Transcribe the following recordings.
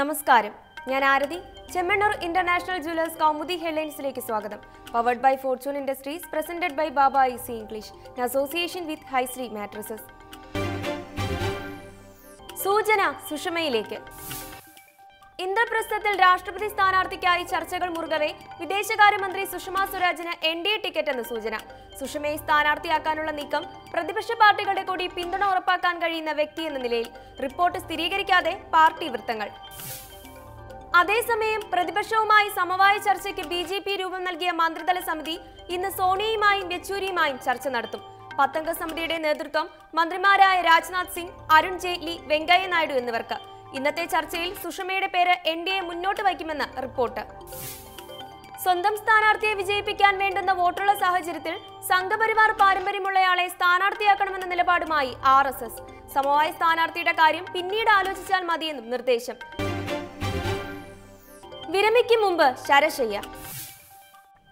നമസ്കാരം, ഞാൻ Aarathi. Chemmanur international jewellers Kaumudi ഹെഡ്ലൈൻസിലേക്ക് സ്വാഗതം. Powered by fortune industries, presented by Baba easy English, in association with Haisree mattresses. സൂചന സുഷമയിലേക്ക്. ഇന്ദ്രപ്രസ്ഥത്തിൽ രാഷ്ട്രപതി സ്ഥാനാർത്ഥിക്കായി ചർച്ചകൾ മുറുകവെ വിദേശകാര്യമന്ത്രി സുഷമ സ്വരാജിന് NDA ടിക്കറ്റ് എന്ന സൂചന. സുഷമയെ സ്ഥാനാർത്ഥിയാക്കാനുള്ള നീക്കം പ്രതിപക്ഷ പാർട്ടികളുടെ കൂടി പിന്തുണ ഉറപ്പാക്കാൻ കഴിയുന്ന വ്യക്തി എന്ന നിലയിൽ റിപ്പോർട്ട് സ്ഥിരീകരിക്കാതെ പാർട്ടി വൃത്തങ്ങൾ. അതേസമയം പ്രതിപക്ഷവുമായി സമവായ ചർച്ചയ്ക്ക് BJP രൂപം നൽകിയ മന്ത്രിതല സമിതി ഇന്ന് സോണിയയുമായും യെച്ചൂരിയുമായും ചർച്ച നടത്തും. 10 അംഗ സമിതിയുടെ നേതൃത്വം മന്ത്രിമാരായ രാജ്നാഥ് സിംഗ്, അരുൺ ജെയ്റ്റ്ലി, വെങ്കയ്യ നായിഡു എന്നിവർക്ക്. ഇന്നത്തെ ചർച്ചയിൽ സുഷമയുടെ പേര് NDA മുന്നോട്ട് വയ്ക്കുമെന്ന് റിപ്പോർട്ട്. സ്വന്തം സ്ഥാനാർത്ഥിയെ വിജയിപ്പിക്കാൻ വേണ്ടുന്ന വോട്ടുള്ള സാഹചര്യത്തിൽ സംഘപരിവാർ പാരമ്പര്യമുള്ളയാളെ സ്ഥാനാർത്ഥിയാക്കണമെന്ന നിലപാടുമായി RSS. സമവായ സ്ഥാനാർത്ഥിയുടെ കാര്യം പിന്നീട് ആലോചിച്ചാൽ മതിയെന്നും നിർദ്ദേശം. വിരമിക്കും മുമ്പ് ശരശയ്യ.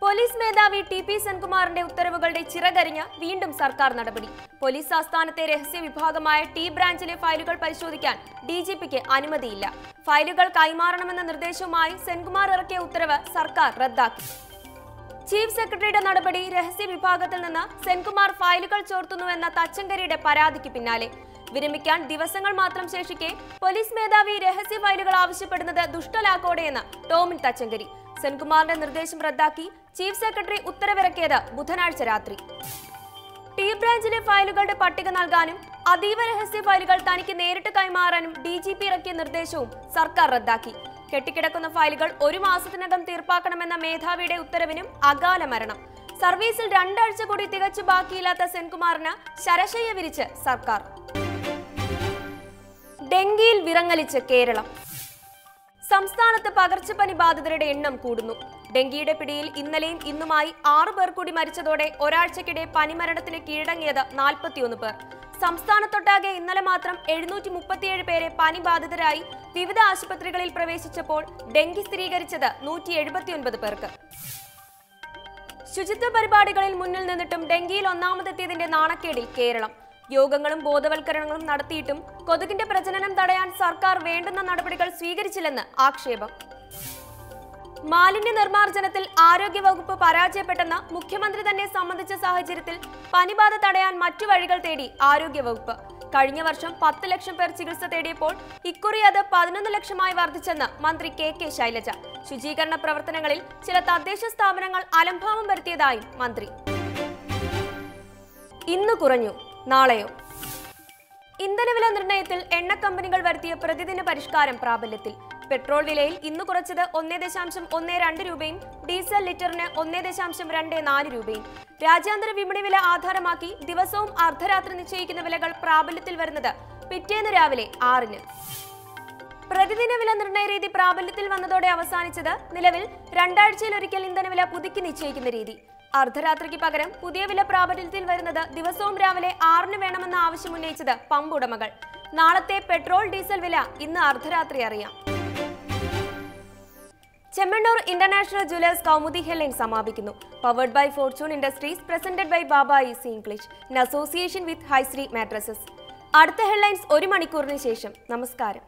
പോലീസ് മേധാവി TP സെൻകുമാറിന്റെ ഉത്തരവുകളുടെ ചിറകരിഞ്ഞ വീണ്ടും സർക്കാർ നടപടി. പോലീസ് ആസ്ഥാനത്തെ രഹസ്യ വിഭാഗമായ T ബ്രാഞ്ചിലെ ഫയലുകൾ പരിശോധിക്കാൻ DGPക്ക് അനുമതിയില്ല. ഫയലുകൾ കൈമാറണമെന്ന നിർദ്ദേശവുമായി സെൻകുമാർ ഇറക്കിയ ഉത്തരവ് സർക്കാർ റദ്ദാക്കി. ചീഫ് സെക്രട്ടറിയുടെ നടപടി രഹസ്യ വിഭാഗത്തിൽ നിന്ന് സെൻകുമാർ ഫയലുകൾ ചോർത്തുന്നുവെന്ന തച്ചങ്കരിയുടെ പരാതിക്ക് പിന്നാലെ. വിരമിക്കാൻ ദിവസങ്ങൾ മാത്രം ശേഷിക്കെ പോലീസ് മേധാവി രഹസ്യ ഫയലുകൾ ആവശ്യപ്പെടുന്നത് ദുഷ്ടലാക്കോടെയെന്ന് ടോമിൻ തച്ചങ്കരി. സെൻകുമാറിന്റെ നിർദ്ദേശം റദ്ദാക്കി ചീഫ് സെക്രട്ടറി ഉത്തരവിറക്കിയത് ബുധനാഴ്ച രാത്രി. T ബ്രാഞ്ചിലെ ഫയലുകളുടെ പട്ടിക നൽകാനും അതീവ രഹസ്യ ഫയലുകൾ തനിക്ക് നേരിട്ട് കൈമാറാനും DGP ഇറക്കിയ നിർദ്ദേശവും സർക്കാർ റദ്ദാക്കി. കെട്ടിക്കിടക്കുന്ന ഫയലുകൾ 1 മാസത്തിനകം തീർപ്പാക്കണമെന്ന മേധാവിയുടെ ഉത്തരവിനും അകാല മരണം. സർവീസിൽ 2 ആഴ്ച കൂടി തികച്ചു ബാക്കിയില്ലാത്ത സെൻകുമാറിന് ശരശയ്യ വിരിച്ച് സർക്കാർ. ഡെങ്കിയിൽ വിറങ്ങലിച്ച് കേരളം. സംസ്ഥാനത്ത് പകർച്ചപ്പനി ബാധിതരുടെ എണ്ണം കൂടുന്നു. ഡെങ്കിയുടെ പിടിയിൽ ഇന്നലെയും ഇന്നുമായി 6 പേർ കൂടി മരിച്ചതോടെ ഒരാഴ്ചക്കിടെ പനിമരണത്തിന് കീഴടങ്ങിയത് 41 പേർ. സംസ്ഥാനത്തൊട്ടാകെ ഇന്നലെ മാത്രം 737 പേരെ പനി ബാധിതരായി വിവിധ ആശുപത്രികളിൽ പ്രവേശിച്ചപ്പോൾ ഡെങ്കി സ്ഥിരീകരിച്ചത് 179 പേർക്ക്. ശുചിത്വ പരിപാടികളിൽ മുന്നിൽ നിന്നിട്ടും ഡെങ്കിയിൽ ഒന്നാമതെത്തിയതിന്റെ നാണക്കേടിൽ കേരളം. യോഗങ്ങളും ബോധവൽക്കരണങ്ങളും നടത്തിയിട്ടും കൊതുകിന്റെ പ്രജനനം തടയാൻ സർക്കാർ വേണ്ടുന്ന നടപടികൾ സ്വീകരിച്ചില്ലെന്ന് ആക്ഷേപം. മാലിന്യ നിർമ്മാർജ്ജനത്തിൽ ആരോഗ്യവകുപ്പ് പരാജയപ്പെട്ടെന്ന മുഖ്യമന്ത്രി തന്നെ സമ്മതിച്ച സാഹചര്യത്തിൽ പനിബാധ തടയാൻ മറ്റു വഴികൾ തേടി ആരോഗ്യവകുപ്പ്. കഴിഞ്ഞ വർഷം 10 ലക്ഷം പേർ ചികിത്സ തേടിയപ്പോൾ ഇക്കുറി അത് 11 ലക്ഷമായി വർദ്ധിച്ചെന്ന് മന്ത്രി KK ശൈലജ. ശുചീകരണ പ്രവർത്തനങ്ങളിൽ ചില തദ്ദേശ സ്ഥാപനങ്ങൾ അലംഭാവം വരുത്തിയതായും മന്ത്രി. ഇന്ന് കുറഞ്ഞു, നാളെയോ? ഇന്ധനവില നിർണയത്തിൽ എണ്ണ കമ്പനികൾ വരുത്തിയ പ്രതിദിന പരിഷ്കാരം പ്രാബല്യത്തിൽ. പെട്രോൾ വിലയിൽ ഇന്ന് കുറച്ചത് 1.12 രൂപയും ഡീസൽ ലിറ്ററിന് 1.24 രൂപയും. രാജ്യാന്തര വിപണി വില ആധാരമാക്കി ദിവസവും അർദ്ധരാത്രി നിശ്ചയിക്കുന്ന വിലകൾ പ്രാബല്യത്തിൽ വരുന്നത് പിറ്റേന്ന് രാവിലെ 6-ന്. പ്രതിദിന വില നിർണയ രീതി പ്രാബല്യത്തിൽ വന്നതോടെ അവസാനിച്ചത് നിലവിൽ 2 ആഴ്ചയിലൊരിക്കൽ ഇന്ധനവില പുതുക്കി നിശ്ചയിക്കുന്ന രീതി. അർദ്ധരാത്രിക്ക് പകരം പുതിയ വില പ്രാബല്യത്തിൽ വരുന്നത് ദിവസവും രാവിലെ 6-ന് വേണമെന്ന ആവശ്യം ഉന്നയിച്ചത് പമ്പ് ഉടമകൾ. നാളത്തെ പെട്രോൾ ഡീസൽ വില ഇന്ന് അർദ്ധരാത്രി അറിയാം. Chemmanur international jewellers Kaumudi headline സമാപിക്കുന്നു. Powered by fortune industries, presented by Baba easy English, in association with Haisree mattresses. അടുത്ത ഹെഡ്ലൈൻസ് 1 മണിക്കൂറിന് ശേഷം. നമസ്കാരം.